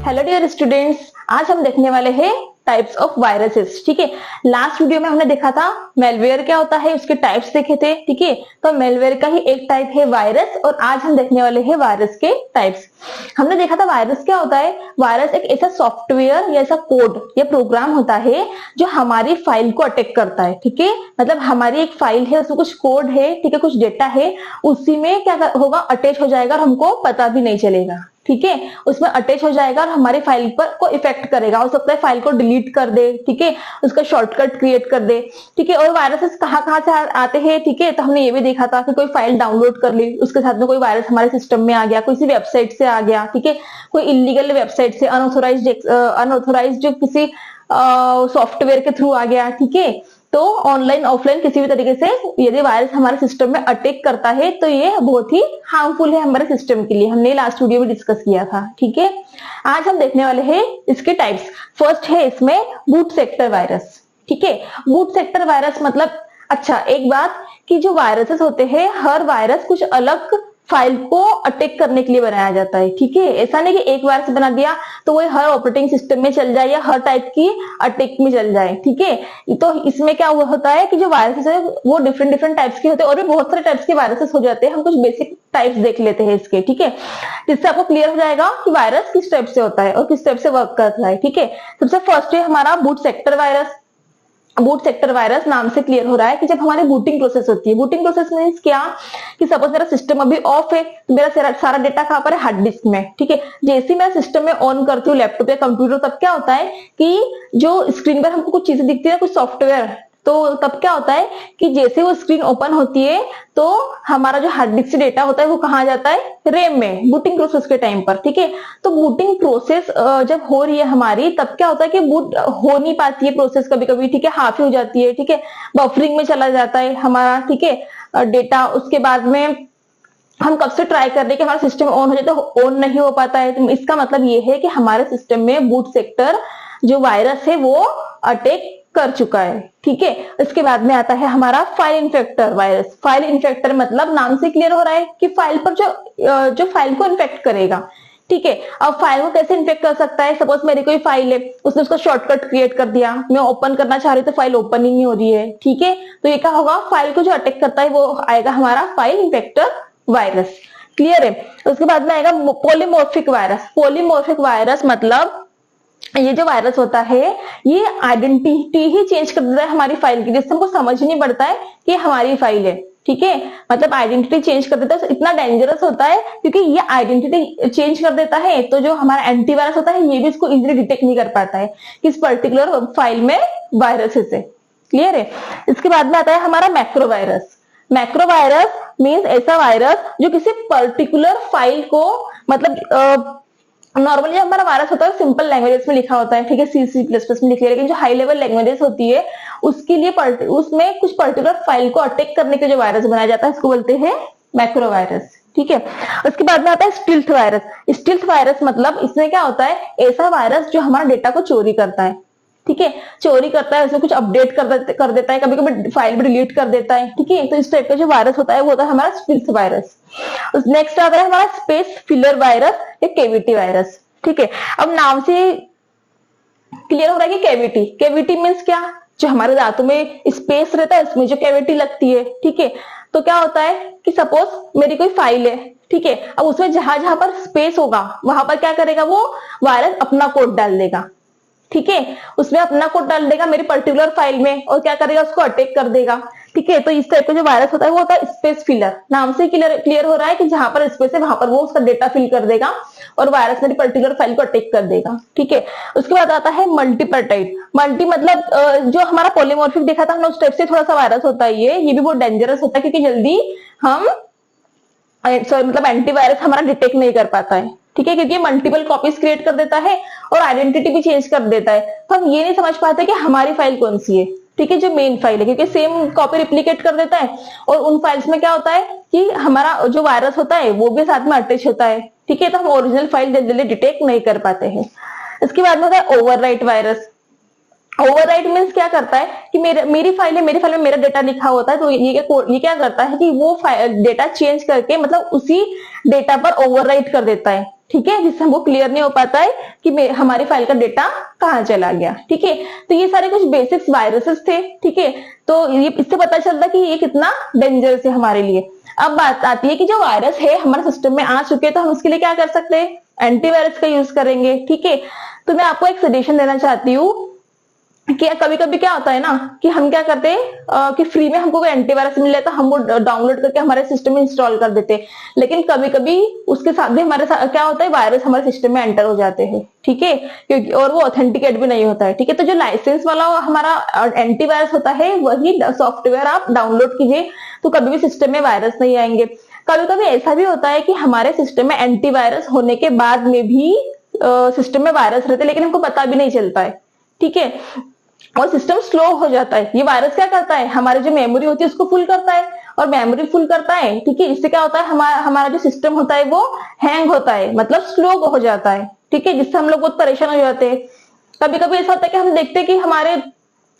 Hello dear students, आज हम देखने वाले हैं टाइप्स ऑफ वायरसेस। ठीक है, लास्ट वीडियो में हमने देखा था मेलवेयर क्या होता है, उसके टाइप्स देखे थे। ठीक है, तो मेलवेयर का ही एक टाइप है वायरस, और आज हम देखने वाले हैं वायरस के टाइप्स। हमने देखा था वायरस क्या होता है। वायरस एक ऐसा सॉफ्टवेयर या ऐसा कोड या प्रोग्राम होता है जो हमारी फाइल को अटैक करता है। ठीक है, मतलब हमारी एक फाइल है, उसमें कुछ कोड है, ठीक है, कुछ डेटा है, उसी में क्या होगा, अटैच हो जाएगा और हमको पता भी नहीं चलेगा। ठीक है, उसमें अटैच हो जाएगा और हमारी फाइल पर को इफेक्ट करेगा। हो सकता है फाइल को डिलीट कर दे, ठीक है, उसका शॉर्टकट क्रिएट कर दे। ठीक है, और वायरसेस कहाँ कहाँ से आते हैं। ठीक है, तो हमने ये भी देखा था कि कोई फाइल डाउनलोड कर ली, उसके साथ में कोई वायरस हमारे सिस्टम में आ गया, किसी वेबसाइट से आ गया। ठीक है, कोई इलीगल वेबसाइट से, अनऑथोराइज जो किसी सॉफ्टवेयर के थ्रू आ गया। ठीक है, तो ऑनलाइन ऑफलाइन किसी भी तरीके से यदि वायरस हमारे सिस्टम में अटैक करता है तो ये बहुत ही हार्मफुल है हमारे सिस्टम के लिए। हमने लास्ट वीडियो में डिस्कस किया था। ठीक है, आज हम देखने वाले हैं इसके टाइप्स। फर्स्ट है इसमें बूट सेक्टर वायरस। ठीक है, बूट सेक्टर वायरस मतलब, अच्छा एक बात कि जो वायरसेस होते हैं, हर वायरस कुछ अलग फाइल को अटैक करने के लिए बनाया जाता है। ठीक है, ऐसा नहीं कि एक वायरस बना दिया तो वो हर ऑपरेटिंग सिस्टम में चल जाए या हर टाइप की अटैक में चल जाए। ठीक है, तो इसमें क्या होता है कि जो वायरसेस है वो डिफरेंट डिफरेंट टाइप्स के होते हैं, और भी बहुत सारे टाइप्स के वायरसेस हो जाते हैं। हम कुछ बेसिक टाइप्स देख लेते हैं इसके। ठीक है, जिससे आपको क्लियर हो जाएगा कि वायरस किस टाइप से होता है और किस टाइप से वर्क करता है। ठीक है, सबसे फर्स्ट है हमारा boot sector virus. Boot sector virus नाम से क्लियर हो रहा है कि जब हमारी बूटिंग प्रोसेस होती है। बूटिंग प्रोसेस मींस क्या, कि सपोज मेरा सिस्टम अभी ऑफ है तो मेरा सारा डेटा कहां पर है, हार्ड डिस्क में। ठीक है, जैसे ही मैं सिस्टम में ऑन करती हूँ लैपटॉप या कंप्यूटर, तब क्या होता है कि जो स्क्रीन पर हमको कुछ चीजें दिखती है, कुछ सॉफ्टवेयर, तो तब क्या होता है कि जैसे वो स्क्रीन ओपन होती है तो हमारा जो हार्ड डिस्क से डेटा होता है वो कहाँ जाता है, रैम में, बूटिंग प्रोसेस के टाइम पर। ठीक है, तो बूटिंग प्रोसेस जब हो रही है हमारी, तब क्या होता है कि बूट हो नहीं पाती है प्रोसेस कभी कभी। ठीक है, हाफ ही हो जाती है। ठीक है, बफरिंग में चला जाता है हमारा, ठीक है, डेटा। उसके बाद में हम कब से ट्राई कर रहे हैं कि हमारा सिस्टम ऑन हो जाए तो ऑन नहीं हो पाता है। तो इसका मतलब ये है कि हमारे सिस्टम में बूट सेक्टर जो वायरस है वो अटैक कर चुका है। ठीक है, इसके बाद में आता है हमारा file infector virus. File infector मतलब नाम से क्लियर हो रहा है कि फाइल पर जो फाइल को इन्फेक्ट करेगा। ठीक है, अब फाइल को कैसे इन्फेक्ट कर सकता है। सपोज मेरी कोई फाइल है, उसने उसका शॉर्टकट क्रिएट कर दिया, मैं ओपन करना चाह रही हूँ तो फाइल ओपन ही नहीं हो रही है। ठीक है, तो ये क्या होगा, फाइल को जो अटैक करता है वो आएगा हमारा फाइल इन्फेक्टर वायरस। क्लियर है। उसके बाद में आएगा पॉलीमॉर्फिक वायरस। पॉलीमॉर्फिक वायरस मतलब ये जो वायरस होता है ये आइडेंटिटी ही चेंज कर देता है हमारी फाइल की, जिससे हमको समझ नहीं पड़ता है कि हमारी फाइल है। ठीक है, मतलब आइडेंटिटी चेंज कर देता है। इतना डेंजरस होता है क्योंकि ये आइडेंटिटी चेंज कर देता है, तो जो हमारा एंटीवायरस होता है ये भी इसको इजीली डिटेक्ट नहीं कर पाता है कि इस पर्टिकुलर फाइल में वायरस है। क्लियर है। इसके बाद में आता है हमारा मैक्रोवायरस। मैक्रोवायरस मीन्स ऐसा वायरस जो किसी पर्टिकुलर फाइल को, मतलब नॉर्मली जो हमारा वायरस होता है सिंपल लैंग्वेजेस में लिखा होता है। ठीक है, C++ में लिखा है, लेकिन जो हाई लेवल लैंग्वेजेस होती है उसके लिए उसमें कुछ पर्टिकुलर फाइल को अटैक करने के जो वायरस बनाया जाता है उसको बोलते हैं मैक्रोवायरस। ठीक है, उसके बाद में आता है स्टिल्थ वायरस। स्टिल्थ वायरस मतलब इसमें क्या होता है, ऐसा वायरस जो हमारा डेटा को चोरी करता है। ठीक है, चोरी करता है, उसमें कुछ अपडेट कर देता है, कभी कभी फाइल भी डिलीट कर देता है। ठीक है, तो इस टाइप का जो वायरस होता है वो होता है हमारा स्टिल्थ वायरस। नेक्स्ट आता है हमारा स्पेस फिलर वायरस या केविटी वायरस। ठीक है, अब नाम से क्लियर हो रहा है कि केविटी, केविटी मीन्स क्या, जो हमारे दांतों में स्पेस रहता है उसमें जो केविटी लगती है। ठीक है, तो क्या होता है कि सपोज मेरी कोई फाइल है, ठीक है, अब उसमें जहां जहां पर स्पेस होगा वहां पर क्या करेगा, वो वायरस अपना कोड डाल देगा। ठीक है, उसमें अपना कोड डाल देगा मेरी पर्टिकुलर फाइल में, और क्या करेगा, उसको अटैक कर देगा। ठीक है, तो इस टाइप का जो वायरस होता है वो होता है स्पेस फिलर। नाम से क्लियर हो रहा है कि जहां पर स्पेस है वहां पर वो उसका डेटा फिल कर देगा और वायरस मेरी पर्टिकुलर फाइल को अटैक कर देगा। ठीक है, उसके बाद आता है मल्टीपर्टाइड। मल्टी मतलब जो हमारा पॉलीमॉर्फिक देखा था हमने उस टाइप से थोड़ा सा वायरस होता है ये भी बहुत डेंजरस होता है, क्योंकि जल्दी हम मतलब एंटीवायरस हमारा डिटेक्ट नहीं कर पाता है। ठीक है, क्योंकि मल्टीपल कॉपीज क्रिएट कर देता है और आइडेंटिटी भी चेंज कर देता है, तो हम ये नहीं समझ पाते कि हमारी फाइल कौन सी है। ठीक है, जो मेन फाइल है, क्योंकि सेम कॉपी रिप्लिकेट कर देता है, और उन फाइल्स में क्या होता है कि हमारा जो वायरस होता है वो भी साथ में अटैच होता है। ठीक है, तो हम ओरिजिनल फाइल जल्दी डिटेक्ट नहीं कर पाते हैं। इसके बाद में होता है ओवरराइट वायरस। ओवरराइट मीन्स क्या करता है कि मेरी फाइल है, मेरी फाइल में मेरा डेटा लिखा होता है, तो ये क्या करता है कि वो डेटा चेंज करके मतलब उसी डेटा पर ओवरराइट कर देता है। ठीक है, जिससे हमको क्लियर नहीं हो पाता है कि हमारी फाइल का डेटा कहाँ चला गया। ठीक है, तो ये सारे कुछ बेसिक्स वायरसेस थे। ठीक है, तो ये इससे पता चलता कि ये कितना डेंजरस है हमारे लिए। अब बात आती है कि जो वायरस है हमारे सिस्टम में आ चुके हैं, तो हम उसके लिए क्या कर सकते हैं, एंटीवायरस का यूज करेंगे। ठीक है, तो मैं आपको एक सजेशन देना चाहती हूँ कि कभी कभी क्या होता है ना कि हम क्या करते हैं कि फ्री में हमको कोई एंटीवायरस मिल जाता है, हम वो डाउनलोड करके हमारे सिस्टम में इंस्टॉल कर देते हैं, लेकिन कभी कभी उसके साथ भी हमारे साथ क्या होता है, वायरस हमारे सिस्टम में एंटर हो जाते हैं। ठीक है, क्योंकि और वो ऑथेंटिकेट भी नहीं होता है। ठीक है, तो जो लाइसेंस वाला हमारा एंटीवायरस होता है वही सॉफ्टवेयर आप डाउनलोड कीजिए, तो कभी भी सिस्टम में वायरस नहीं आएंगे। कभी कभी ऐसा भी होता है कि हमारे सिस्टम में एंटीवायरस होने के बाद में भी सिस्टम में वायरस रहते, लेकिन हमको पता भी नहीं चलता है। ठीक है, और सिस्टम स्लो हो जाता है। ये वायरस क्या करता है, हमारी जो मेमोरी होती है उसको फुल करता है, और मेमोरी फुल करता है। ठीक है, इससे क्या होता है, हमारा जो सिस्टम होता है वो हैंग होता है, मतलब स्लो हो जाता है। ठीक है, जिससे हम लोग बहुत परेशान हो जाते हैं। कभी कभी ऐसा होता है कि हम देखते हैं कि हमारे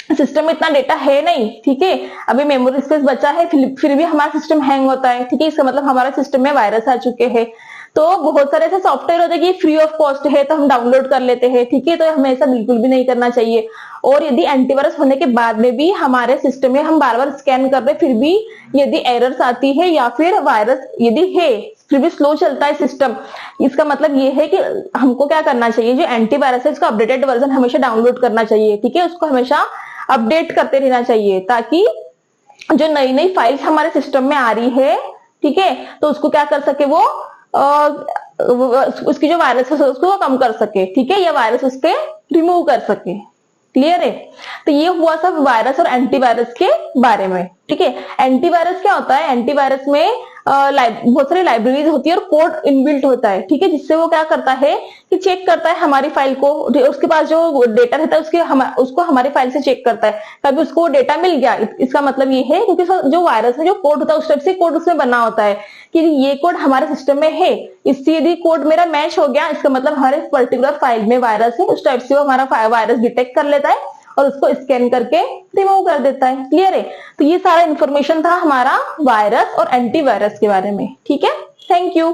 सिस्टम में इतना डेटा है नहीं। ठीक है, अभी मेमोरी स्पेस बचा है, फिर भी हमारा सिस्टम हैंग होता है। ठीक है, इसका मतलब हमारा सिस्टम में वायरस आ चुके हैं। तो बहुत सारे ऐसे सॉफ्टवेयर होते हैं कि फ्री ऑफ कॉस्ट है, तो हम डाउनलोड कर लेते हैं। ठीक है, तो हमें ऐसा बिल्कुल भी नहीं करना चाहिए। और यदि एंटीवायरस होने के बाद में भी हमारे सिस्टम में हम बार बार स्कैन कर रहे, फिर भी यदि एरर्स आती है या फिर वायरस यदि है, फिर भी स्लो चलता है सिस्टम, इसका मतलब ये है कि हमको क्या करना चाहिए, जो एंटीवायरस है उसका अपडेटेड वर्जन हमेशा डाउनलोड करना चाहिए। ठीक है, उसको हमेशा अपडेट करते रहना चाहिए, ताकि जो नई नई फाइल्स हमारे सिस्टम में आ रही है, ठीक है, तो उसको क्या कर सके, वो उसकी जो वायरस है उसको कम कर सके। ठीक है, या वायरस उसके रिमूव कर सके। क्लियर है, तो ये हुआ सब वायरस और एंटीवायरस के बारे में। ठीक है, एंटीवायरस क्या होता है, एंटीवायरस में बहुत सारी लाइब्रेरीज होती है और कोड इनबिल्ट होता है। ठीक है, जिससे वो क्या करता है कि चेक करता है हमारी फाइल को, उसके पास जो डेटा रहता है उसको हमारी फाइल से चेक करता है। कभी उसको डेटा मिल गया, इसका मतलब ये है क्योंकि जो वायरस है, जो कोड होता है, उस टाइप से कोड उसमें बना होता है कि ये कोड हमारे सिस्टम में है, इससे यदि कोड मेरा मैच हो गया, इसका मतलब हमारे पर्टिकुलर फाइल में वायरस है। उस टाइप से वो हमारा वायरस डिटेक्ट कर लेता है और उसको स्कैन करके रिमूव कर देता है। क्लियर है, तो ये सारा इंफॉर्मेशन था हमारा वायरस और एंटीवायरस के बारे में। ठीक है, थैंक यू।